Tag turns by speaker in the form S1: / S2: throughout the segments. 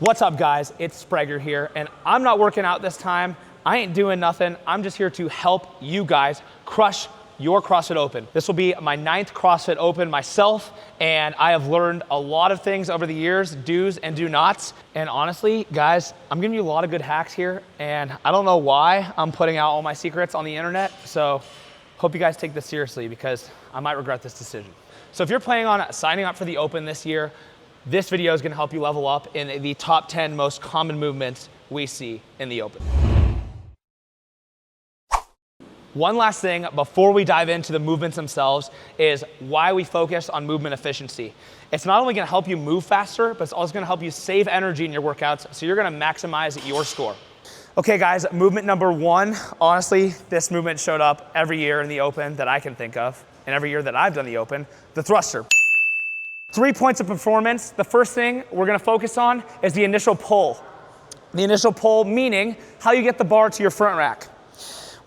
S1: What's up, guys? It's Sprague here, and I'm not working out this time. I ain't doing nothing. I'm just here to help you guys crush your CrossFit Open. This will be my 9th CrossFit Open myself, and I have learned a lot of things over the years, do's and do nots. And honestly, guys, I'm giving you a lot of good hacks here, and I don't know why I'm putting out all my secrets on the internet, so hope you guys take this seriously because I might regret this decision. So if you're planning on signing up for the Open this year, this video is gonna help you level up in the top 10 most common movements we see in the Open. One last thing before we dive into the movements themselves is why we focus on movement efficiency. It's not only gonna help you move faster, but it's also gonna help you save energy in your workouts, so you're gonna maximize your score. Okay guys, movement number 1. Honestly, this movement showed up every year in the Open that I can think of, and every year that I've done the Open, the thruster. 3 points of performance. The first thing we're gonna focus on is the initial pull. The initial pull meaning how you get the bar to your front rack.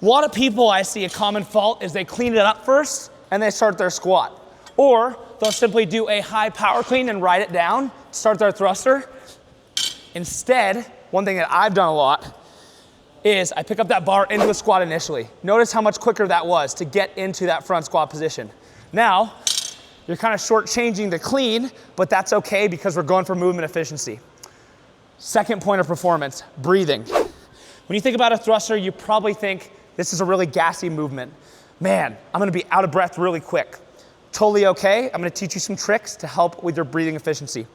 S1: A lot of people I see a common fault is they clean it up first and they start their squat. Or they'll simply do a high power clean and ride it down, start their thruster. Instead, one thing that I've done a lot is I pick up that bar into the squat initially. Notice how much quicker that was to get into that front squat position. Now, you're kind of shortchanging the clean, but that's okay because we're going for movement efficiency. Second point of performance, breathing. When you think about a thruster, you probably think this is a really gassy movement. Man, I'm gonna be out of breath really quick. Totally okay. I'm gonna teach you some tricks to help with your breathing efficiency.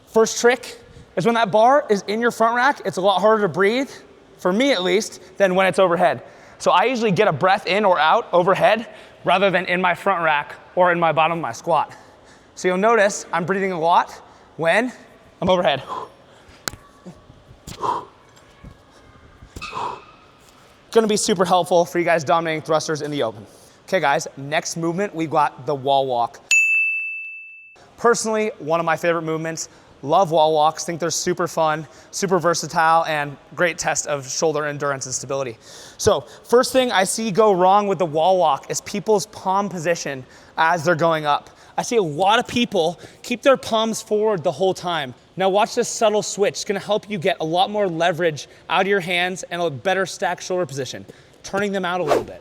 S1: First trick is when that bar is in your front rack, it's a lot harder to breathe, for me at least, than when it's overhead. So I usually get a breath in or out overhead rather than in my front rack or in my bottom of my squat. So you'll notice I'm breathing a lot when I'm overhead. Gonna be super helpful for you guys dominating thrusters in the Open. Okay guys, next movement, we've got the wall walk. Personally, one of my favorite movements. Love wall walks, think they're super fun, super versatile, and great test of shoulder endurance and stability. So first thing I see go wrong with the wall walk is people's palm position as they're going up. I see a lot of people keep their palms forward the whole time. Now watch this subtle switch. It's gonna help you get a lot more leverage out of your hands and a better stacked shoulder position, turning them out a little bit.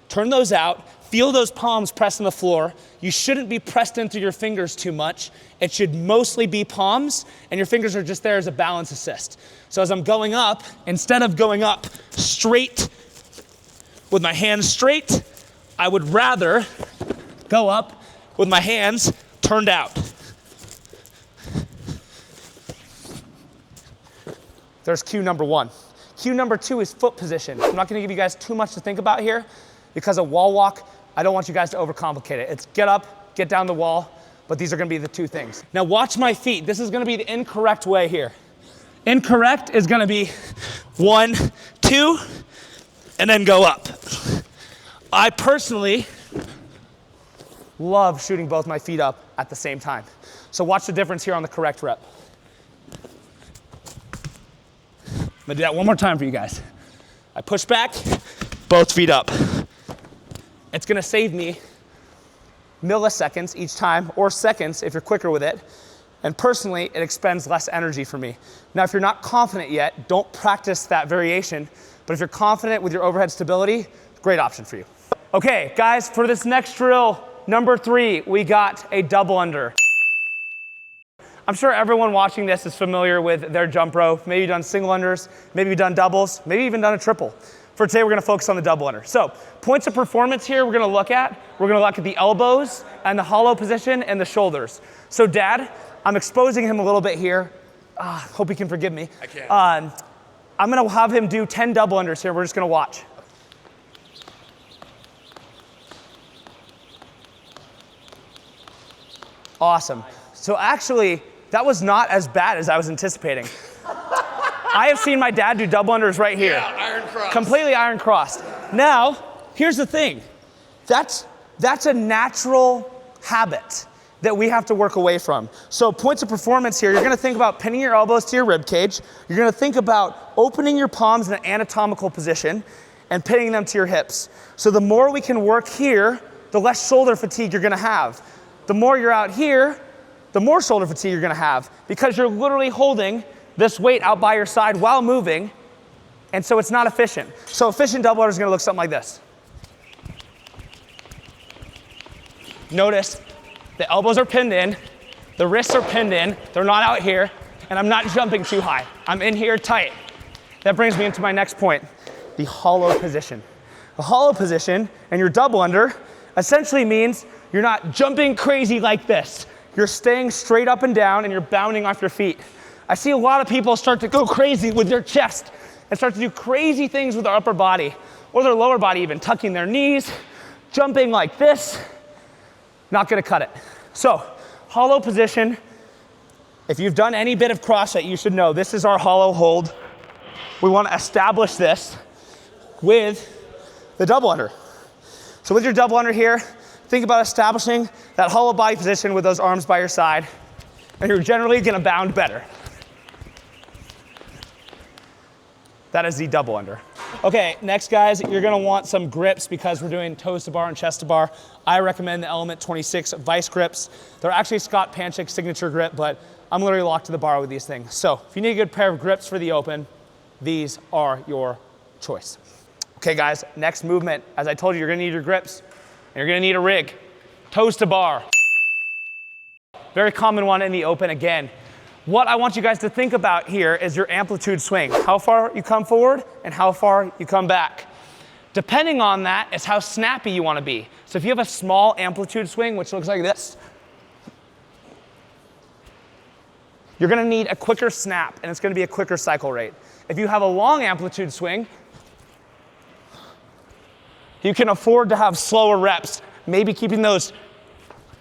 S1: Turn those out, feel those palms press on the floor. You shouldn't be pressed into your fingers too much. It should mostly be palms, and your fingers are just there as a balance assist. So as I'm going up, instead of going up straight with my hands straight, I would rather go up with my hands turned out. There's cue number 1. Cue number 2 is foot position. I'm not gonna give you guys too much to think about here because a wall walk, I don't want you guys to overcomplicate it. It's get up, get down the wall, but these are gonna be the 2 things. Now watch my feet. This is gonna be the incorrect way here. Incorrect is gonna be 1, 2, and then go up. I personally love shooting both my feet up at the same time. So watch the difference here on the correct rep. I'm gonna do that one more time for you guys. I push back, both feet up. It's gonna save me milliseconds each time, or seconds if you're quicker with it. And personally, it expends less energy for me. Now, if you're not confident yet, don't practice that variation. But if you're confident with your overhead stability, great option for you. Okay, guys, for this next drill, number 3, we got a double under. I'm sure everyone watching this is familiar with their jump rope. Maybe you've done single unders, maybe you've done doubles, maybe even done a triple. For today, we're gonna focus on the double under. So, points of performance here we're gonna look at the elbows and the hollow position and the shoulders. So Dad, I'm exposing him a little bit here. Hope he can forgive me.
S2: I can.
S1: I'm gonna have him do 10 double unders here. We're just gonna watch. Awesome. So actually, that was not as bad as I was anticipating. I have seen my dad do double unders right here.
S2: Yeah, iron cross.
S1: Completely iron crossed. Now, here's the thing. That's a natural habit that we have to work away from. So points of performance here, you're gonna think about pinning your elbows to your rib cage. You're gonna think about opening your palms in an anatomical position and pinning them to your hips. So the more we can work here, the less shoulder fatigue you're gonna have. The more you're out here, the more shoulder fatigue you're gonna have, because you're literally holding this weight out by your side while moving, and so it's not efficient. So efficient double unders is gonna look something like this. Notice the elbows are pinned in, the wrists are pinned in, they're not out here, and I'm not jumping too high. I'm in here tight. That brings me into my next point, the hollow position. The hollow position and your double under essentially means you're not jumping crazy like this. You're staying straight up and down and you're bounding off your feet. I see a lot of people start to go crazy with their chest and start to do crazy things with their upper body or their lower body even, tucking their knees, jumping like this. Not gonna cut it. So, hollow position. If you've done any bit of CrossFit, you should know this is our hollow hold. We wanna establish this with the double under. So with your double under here, think about establishing that hollow body position with those arms by your side, and you're generally gonna bound better. That is the double under. Okay, next guys, you're gonna want some grips because we're doing toes to bar and chest to bar. I recommend the Element 26 Vice grips. They're actually Scott Panchik's signature grip, but I'm literally locked to the bar with these things. So if you need a good pair of grips for the open, these are your choice. Okay guys, next movement. As I told you, you're gonna need your grips, and you're gonna need a rig. Toes to bar. Very common one in the open again. What I want you guys to think about here is your amplitude swing. How far you come forward and how far you come back. Depending on that is how snappy you wanna be. So if you have a small amplitude swing, which looks like this, you're gonna need a quicker snap and it's gonna be a quicker cycle rate. If you have a long amplitude swing, you can afford to have slower reps, maybe keeping those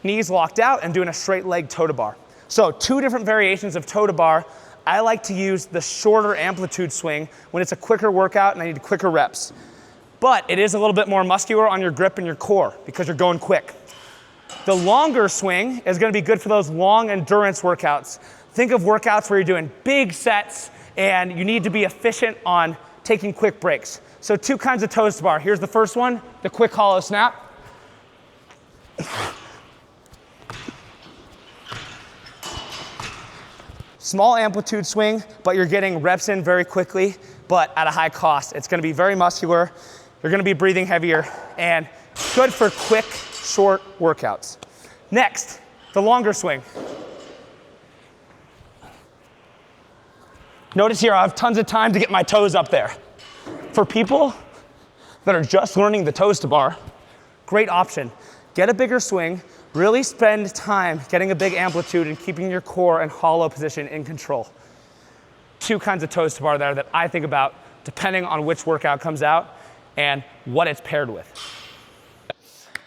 S1: knees locked out and doing a straight leg toe to bar. So 2 different variations of toe to bar. I like to use the shorter amplitude swing when it's a quicker workout and I need quicker reps. But it is a little bit more muscular on your grip and your core because you're going quick. The longer swing is gonna be good for those long endurance workouts. Think of workouts where you're doing big sets and you need to be efficient on taking quick breaks. So 2 kinds of toes to bar. Here's the first one, the quick hollow snap. Small amplitude swing, but you're getting reps in very quickly, but at a high cost. It's gonna be very muscular, you're gonna be breathing heavier, and good for quick, short workouts. Next, the longer swing. Notice here, I have tons of time to get my toes up there. For people that are just learning the toes to bar, great option. Get a bigger swing, really spend time getting a big amplitude and keeping your core and hollow position in control. 2 kinds of toes to bar there that I think about depending on which workout comes out and what it's paired with.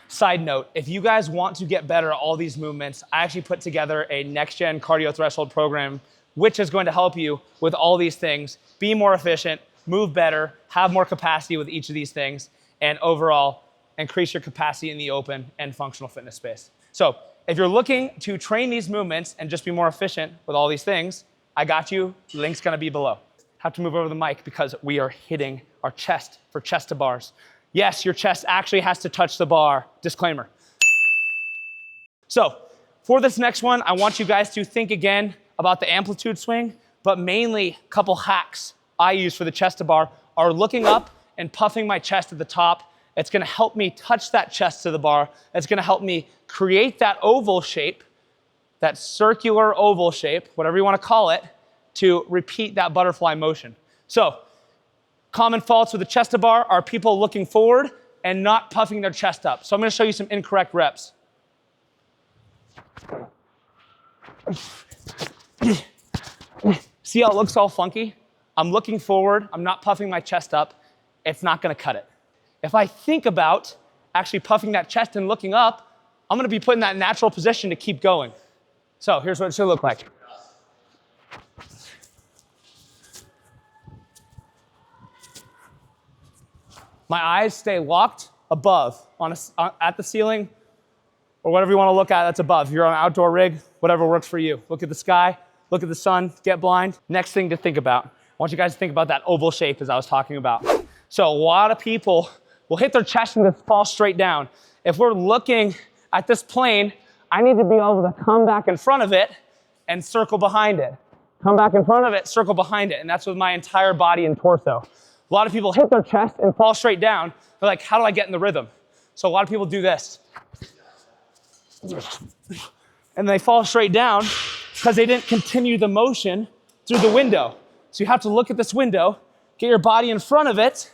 S1: Side note, if you guys want to get better at all these movements, I actually put together a next-gen cardio threshold program which is going to help you with all these things, be more efficient, move better, have more capacity with each of these things, and overall increase your capacity in the open and functional fitness space. So if you're looking to train these movements and just be more efficient with all these things, I got you, link's gonna be below. Have to move over the mic because we are hitting our chest for chest to bars. Yes, your chest actually has to touch the bar, disclaimer. So for this next one, I want you guys to think again about the amplitude swing, but mainly a couple hacks I use for the chest to bar are looking up and puffing my chest at the top. It's gonna help me touch that chest to the bar. It's gonna help me create that oval shape, that circular oval shape, whatever you wanna call it, to repeat that butterfly motion. So, common faults with the chest to bar are people looking forward and not puffing their chest up. So I'm gonna show you some incorrect reps. See how it looks all funky? I'm looking forward, I'm not puffing my chest up, it's not gonna cut it. If I think about actually puffing that chest and looking up, I'm gonna be put in that natural position to keep going. So here's what it should look like. My eyes stay locked above, at the ceiling, or whatever you wanna look at that's above. If you're on an outdoor rig, whatever works for you. Look at the sky, look at the sun, get blind. Next thing to think about, I want you guys to think about that oval shape as I was talking about. So a lot of people will hit their chest and fall straight down. If we're looking at this plane, I need to be able to come back in front of it and circle behind it. Come back in front of it, circle behind it. And that's with my entire body and torso. A lot of people hit their chest and fall straight down. They're like, how do I get in the rhythm? So a lot of people do this. And they fall straight down because they didn't continue the motion through the window. So you have to look at this window, get your body in front of it,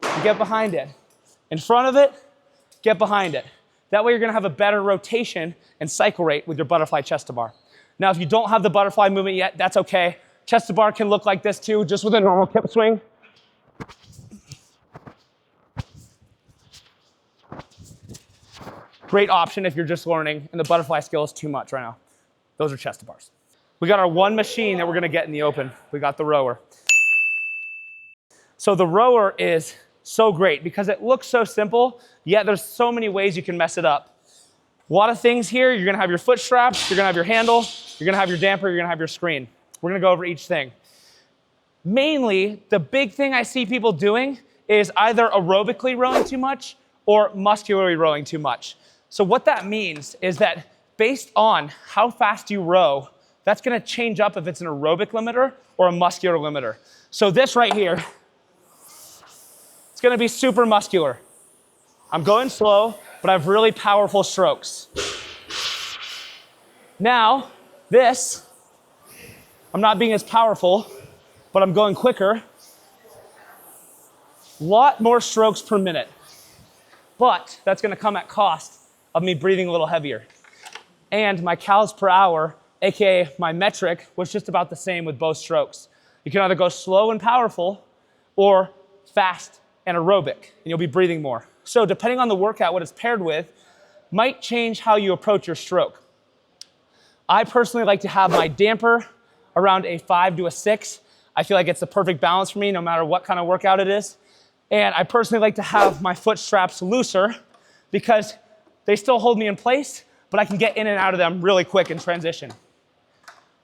S1: and get behind it. In front of it, get behind it. That way you're gonna have a better rotation and cycle rate with your butterfly chest to bar. Now, if you don't have the butterfly movement yet, that's okay. Chest to bar can look like this too, just with a normal hip swing. Great option if you're just learning and the butterfly skill is too much right now. Those are chest to bars. We got our one machine that we're gonna get in the open. We got the rower. So the rower is so great because it looks so simple, yet there's so many ways you can mess it up. A lot of things here, you're gonna have your foot straps, you're gonna have your handle, you're gonna have your damper, you're gonna have your screen. We're gonna go over each thing. Mainly, the big thing I see people doing is either aerobically rowing too much or muscularly rowing too much. So what that means is that based on how fast you row, that's gonna change up if it's an aerobic limiter or a muscular limiter. So this right here, it's gonna be super muscular. I'm going slow, but I have really powerful strokes. Now, this, I'm not being as powerful, but I'm going quicker. Lot more strokes per minute. But that's gonna come at cost of me breathing a little heavier. And my calories per hour, AKA my metric, was just about the same with both strokes. You can either go slow and powerful or fast and aerobic, and you'll be breathing more. So depending on the workout, what it's paired with, might change how you approach your stroke. I personally like to have my damper around a 5 to a 6. I feel like it's the perfect balance for me no matter what kind of workout it is. And I personally like to have my foot straps looser because they still hold me in place, but I can get in and out of them really quick in transition.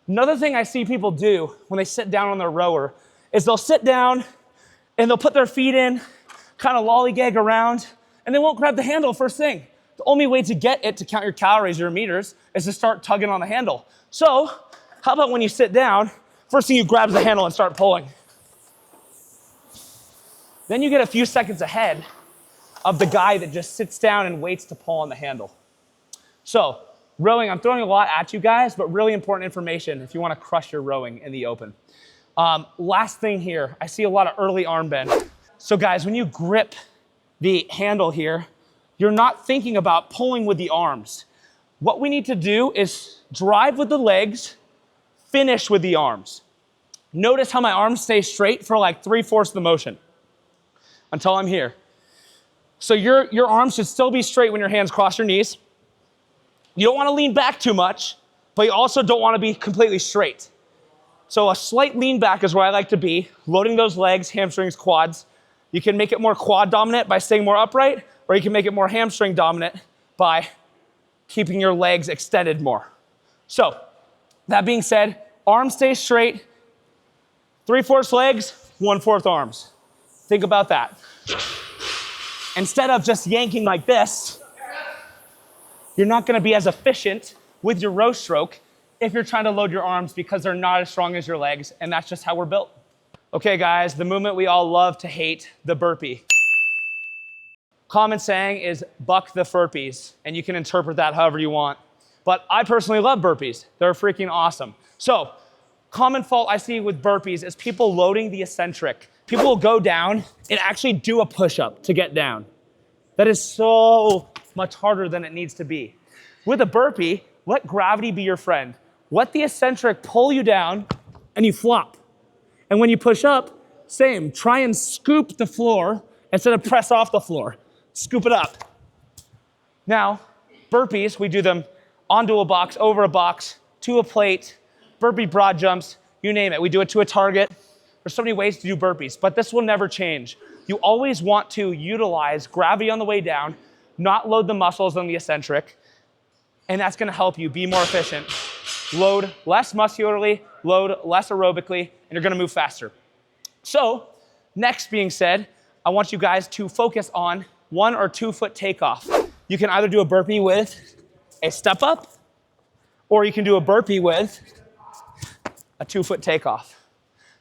S1: Another thing I see people do when they sit down on their rower is they'll sit down and they'll put their feet in, kind of lollygag around, and they won't grab the handle first thing. The only way to get it to count your calories or your meters is to start tugging on the handle. So, how about when you sit down, first thing you grab is the handle and start pulling. Then you get a few seconds ahead of the guy that just sits down and waits to pull on the handle. So, rowing, I'm throwing a lot at you guys, but really important information if you want to crush your rowing in the open. Last thing here, I see a lot of early arm bend. So guys, when you grip the handle here, you're not thinking about pulling with the arms. What we need to do is drive with the legs, finish with the arms. Notice how my arms stay straight for like 3/4 of the motion until I'm here. So your arms should still be straight when your hands cross your knees. You don't want to lean back too much, but you also don't want to be completely straight. So a slight lean back is where I like to be, loading those legs, hamstrings, quads. You can make it more quad dominant by staying more upright, or you can make it more hamstring dominant by keeping your legs extended more. So, that being said, arms stay straight, 3/4 legs, 1/4 arms. Think about that. Instead of just yanking like this, you're not gonna be as efficient with your row stroke if you're trying to load your arms because they're not as strong as your legs, and that's just how we're built. Okay guys, the movement we all love to hate, the burpee. Common saying is buck the Furpees, and you can interpret that however you want. But I personally love burpees. They're freaking awesome. So, common fault I see with burpees is people loading the eccentric. People will go down and actually do a push-up to get down. That is so much harder than it needs to be. With a burpee, let gravity be your friend. Let the eccentric pull you down and you flop. And when you push up, same, try and scoop the floor instead of press off the floor. Scoop it up. Now, burpees, we do them onto a box, over a box, to a plate, burpee broad jumps, you name it. We do it to a target. There's so many ways to do burpees, but this will never change. You always want to utilize gravity on the way down, not load the muscles on the eccentric, and that's gonna help you be more efficient. Load less muscularly, load less aerobically, and you're gonna move faster. So, next being said, I want you guys to focus on 1 or 2 foot takeoff. You can either do a burpee with a step up, or you can do a burpee with a 2-foot takeoff.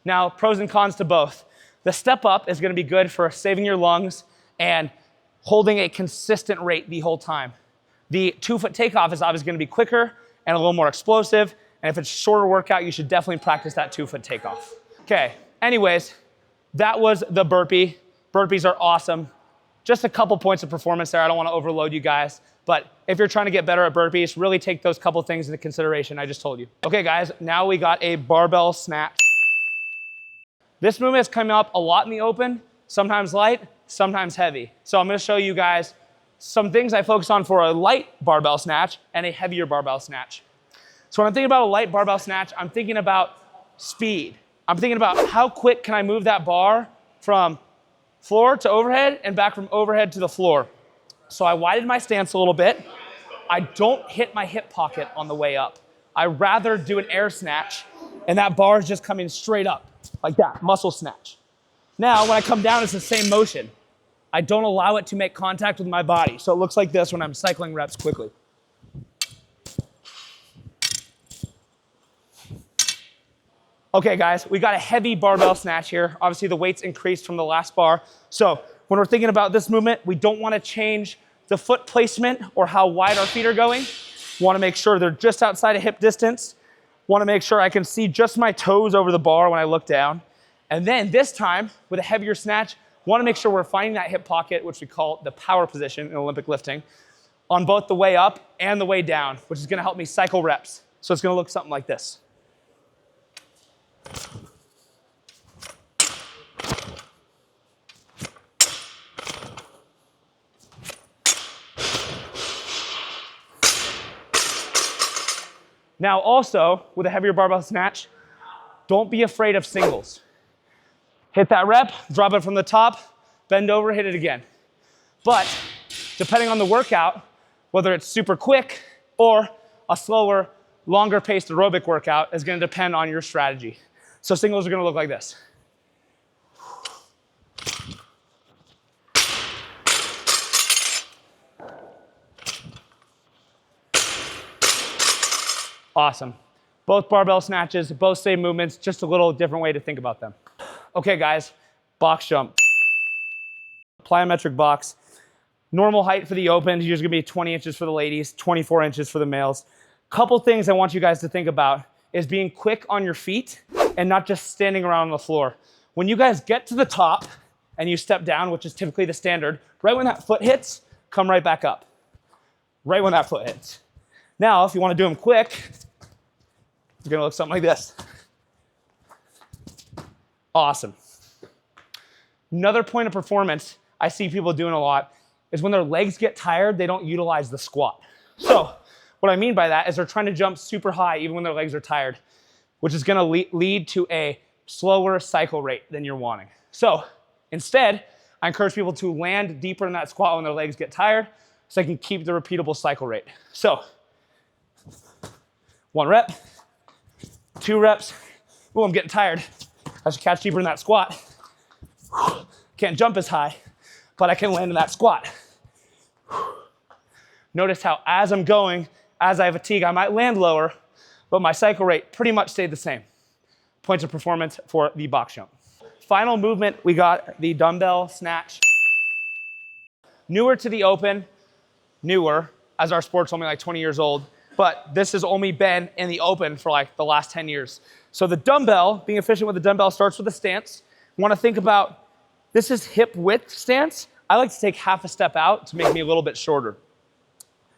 S1: Now, pros and cons to both. The step up is gonna be good for saving your lungs and holding a consistent rate the whole time. The 2-foot takeoff is obviously gonna be quicker and a little more explosive, and if it's a shorter workout, you should definitely practice that 2-foot takeoff. Okay, anyways, that was the burpee. Burpees are awesome. Just a couple points of performance there. I don't wanna overload you guys, but if you're trying to get better at burpees, really take those couple things into consideration I just told you. Okay guys, now we got a barbell snatch. This movement has come up a lot in the open, sometimes light, sometimes heavy. So I'm gonna show you guys some things I focus on for a light barbell snatch and a heavier barbell snatch. So when I'm thinking about a light barbell snatch, I'm thinking about speed. I'm thinking about how quick can I move that bar from floor to overhead and back from overhead to the floor. So I widened my stance a little bit. I don't hit my hip pocket on the way up. I rather do an air snatch and that bar is just coming straight up like that, muscle snatch. Now when I come down, it's the same motion. I don't allow it to make contact with my body. So it looks like this when I'm cycling reps quickly. Okay guys, we got a heavy barbell snatch here. Obviously the weight's increased from the last bar. So when we're thinking about this movement, we don't wanna change the foot placement or how wide our feet are going. We wanna make sure they're just outside of hip distance. Wanna make sure I can see just my toes over the bar when I look down. And then this time, with a heavier snatch, wanna make sure we're finding that hip pocket, which we call the power position in Olympic lifting, on both the way up and the way down, which is gonna help me cycle reps. So it's gonna look something like this. Now also, with a heavier barbell snatch, don't be afraid of singles. Hit that rep, drop it from the top, bend over, hit it again. But depending on the workout, whether it's super quick or a slower, longer paced aerobic workout is gonna depend on your strategy. So singles are gonna look like this. Awesome. Both barbell snatches, both same movements, just a little different way to think about them. Okay guys, box jump. Plyometric box. Normal height for the open is usually gonna be 20 inches for the ladies, 24 inches for the males. Couple things I want you guys to think about is being quick on your feet and not just standing around on the floor. When you guys get to the top and you step down, which is typically the standard, right when that foot hits, come right back up. Right when that foot hits. Now, if you wanna do them quick, it's gonna look something like this. Awesome. Another point of performance I see people doing a lot is when their legs get tired, they don't utilize the squat. So what I mean by that is they're trying to jump super high even when their legs are tired, which is gonna lead to a slower cycle rate than you're wanting. So instead, I encourage people to land deeper in that squat when their legs get tired so they can keep the repeatable cycle rate. So 1 rep, 2 reps. Ooh, I'm getting tired. I should catch deeper in that squat. Can't jump as high, but I can land in that squat. Notice how as I'm going, as I fatigue, I might land lower, but my cycle rate pretty much stayed the same. Points of performance for the box jump. Final movement, we got the dumbbell snatch. Newer to the open, newer, as our sport's only like 20 years old, but this has only been in the open for like the last 10 years. So the dumbbell, being efficient with the dumbbell starts with a stance. You wanna think about, this is hip width stance. I like to take half a step out to make me a little bit shorter.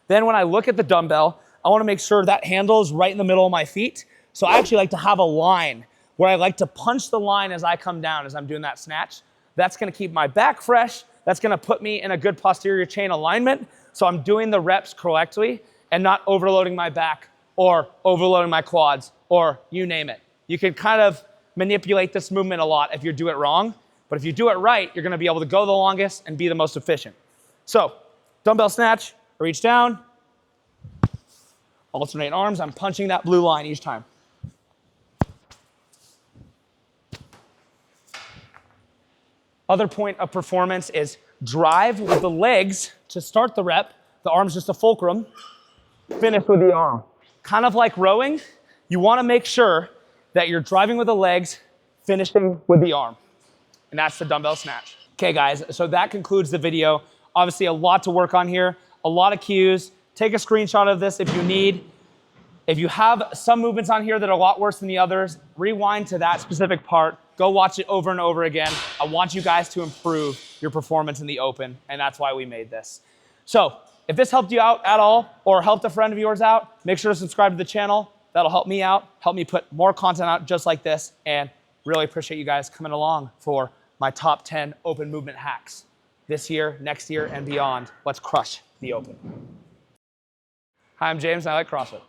S1: Then when I look at the dumbbell, I wanna make sure that handle is right in the middle of my feet. So I actually like to have a line where I like to punch the line as I come down as I'm doing that snatch. That's gonna keep my back fresh. That's gonna put me in a good posterior chain alignment. So I'm doing the reps correctly and not overloading my back or overloading my quads or you name it. You can kind of manipulate this movement a lot if you do it wrong, but if you do it right, you're gonna be able to go the longest and be the most efficient. So, dumbbell snatch, reach down, alternate arms, I'm punching that blue line each time. Other point of performance is drive with the legs to start the rep, the arms just a fulcrum, finish with the arm. Kind of like rowing, you wanna make sure that you're driving with the legs, finishing with the arm. And that's the dumbbell snatch. Okay guys, so that concludes the video. Obviously a lot to work on here, a lot of cues. Take a screenshot of this if you need. If you have some movements on here that are a lot worse than the others, rewind to that specific part, go watch it over and over again. I want you guys to improve your performance in the open, and that's why we made this. So, if this helped you out at all, or helped a friend of yours out, make sure to subscribe to the channel. That'll help me out, help me put more content out just like this, and really appreciate you guys coming along for my top 10 open movement hacks. This year, next year, and beyond, let's crush the open. Hi, I'm James, and I like CrossFit.